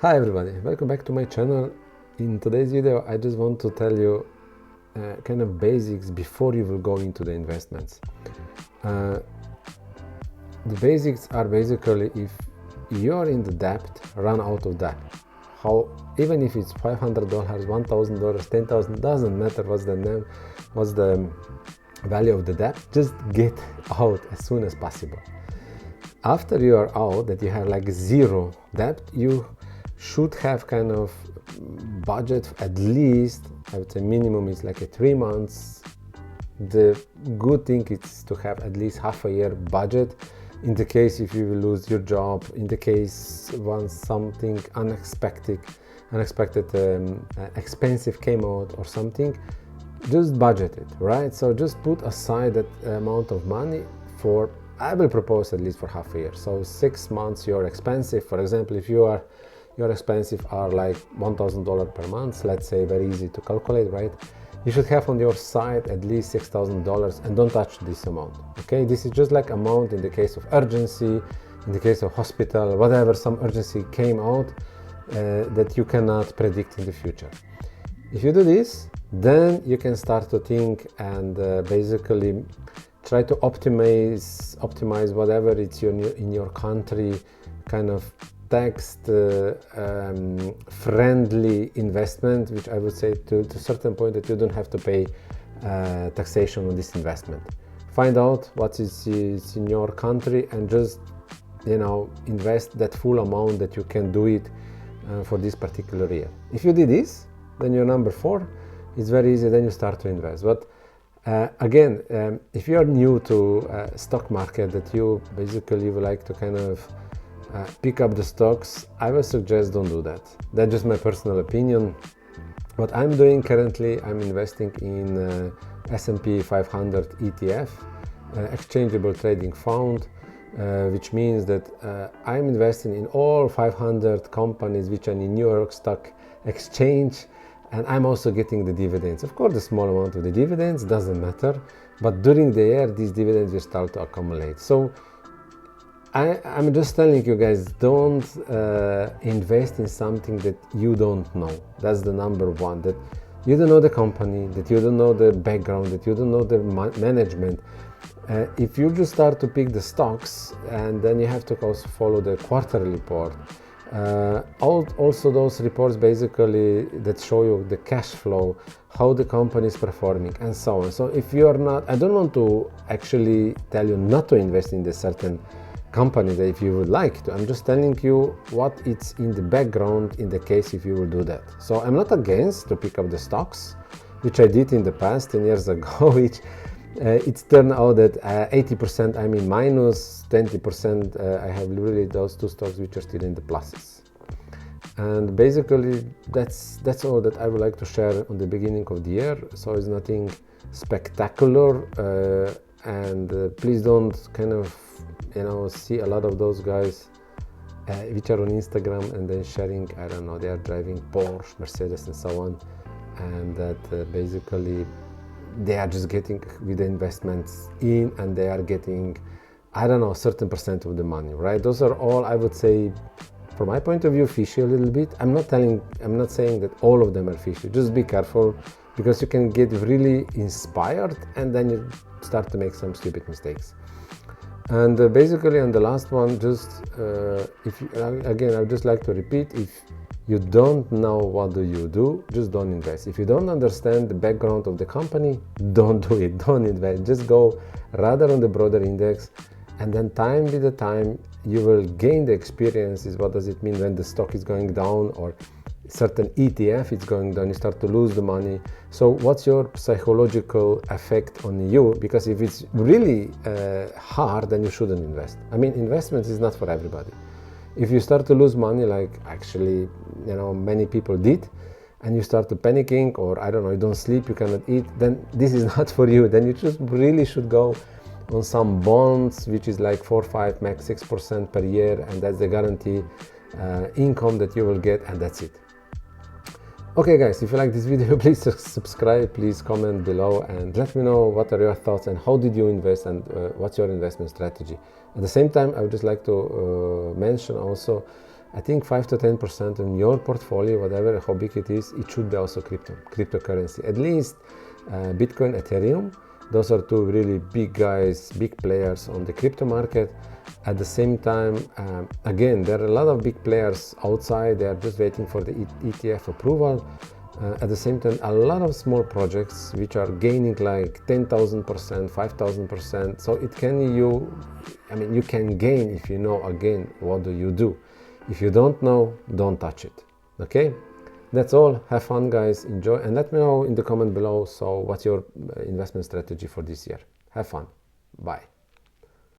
Hi everybody, welcome back to my channel. In today's video I just want to tell you kind of basics before you will go into the investments. The basics are basically, if you're in the debt, run out of debt. Even if it's $500, $1,000, $10,000, doesn't matter what's the value of the debt, just get out as soon as possible. After you are out, that you have like zero debt, you should have kind of budget at least, I would say minimum is like 3 months. The good thing is to have at least half a year budget in the case if you will lose your job, in the case once something unexpected expensive came out or something, just budget it, right? So just put aside that amount of money for, I will propose at least for half a year. So 6 months you're expensive. For example, if your expenses are like $1,000 per month, let's say, very easy to calculate, right? You should have on your side at least $6,000 and don't touch this amount, okay? This is just like amount in the case of urgency, in the case of hospital, whatever, some urgency came out that you cannot predict in the future. If you do this, then you can start to think and basically try to optimize whatever it's in your country kind of tax friendly investment, which I would say to a certain point that you don't have to pay taxation on this investment. Find out what is in your country and just, you know, invest that full amount that you can do it for this particular year. If you did this, then you're number 4. It's very easy, then you start to invest. But again, if you are new to stock market, that you basically would like to kind of pick up the stocks, I would suggest don't do that. That's just my personal opinion. What I'm doing currently, I'm investing in S&P 500 ETF, exchangeable trading fund, which means that I'm investing in all 500 companies which are in New York Stock Exchange, and I'm also getting the dividends. Of course, the small amount of the dividends doesn't matter, but during the year, these dividends will start to accumulate. So I'm just telling you guys, don't invest in something that you don't know. That's the number one, that you don't know the company, that you don't know the background, that you don't know the management. If you just start to pick the stocks, and then you have to also follow the quarterly report. Also those reports basically that show you the cash flow, how the company is performing, and so on. So if you are not, I don't want to actually tell you not to invest in the certain company that if you would like to. I'm just telling you what it's in the background in the case if you will do that. So I'm not against to pick up the stocks, which I did in the past 10 years ago, which it's turned out that 80% I'm in minus, 20% I have really those 2 stocks which are still in the pluses. And basically that's all that I would like to share on the beginning of the year. So it's nothing spectacular, and please don't kind of, you know, see a lot of those guys which are on Instagram and then sharing, I don't know, they are driving Porsche, Mercedes and so on, and that basically they are just getting with the investments in, and they are getting, I don't know, a certain percent of the money, right? Those are all, I would say, from my point of view, fishy a little bit. I'm not saying that all of them are fishy. Just be careful, because you can get really inspired and then you start to make some stupid mistakes. And basically on the last one, just again, I would just like to repeat, if you don't know what do you do, just don't invest. If you don't understand the background of the company, don't do it, don't invest. Just go rather on the broader index, and then time with the time you will gain the experiences. What does it mean when the stock is going down, or certain ETF is going down, you start to lose the money. So what's your psychological effect on you? Because if it's really hard, then you shouldn't invest. I mean, investment is not for everybody. If you start to lose money, like actually, you know, many people did, and you start to panicking, or I don't know, you don't sleep, you cannot eat, then this is not for you. Then you just really should go on some bonds, which is like 4, 5, max 6% per year, and that's the guarantee income that you will get, and that's it. Okay guys, if you like this video, please subscribe, please comment below and let me know what are your thoughts and how did you invest, and what's your investment strategy. At the same time, I would just like to mention also I think 5 to 10% in your portfolio, whatever, how big it is, it should be also cryptocurrency. At least Bitcoin, Ethereum, those are two really big guys, big players on the crypto market. At the same time, again, there are a lot of big players outside. They are just waiting for the ETF approval. At the same time, a lot of small projects which are gaining like 10,000%, 5,000%. So it can you can gain if you know. Again, what do you do? If you don't know, don't touch it. Okay, that's all. Have fun, guys. Enjoy, and let me know in the comment below. So what's your investment strategy for this year? Have fun. Bye.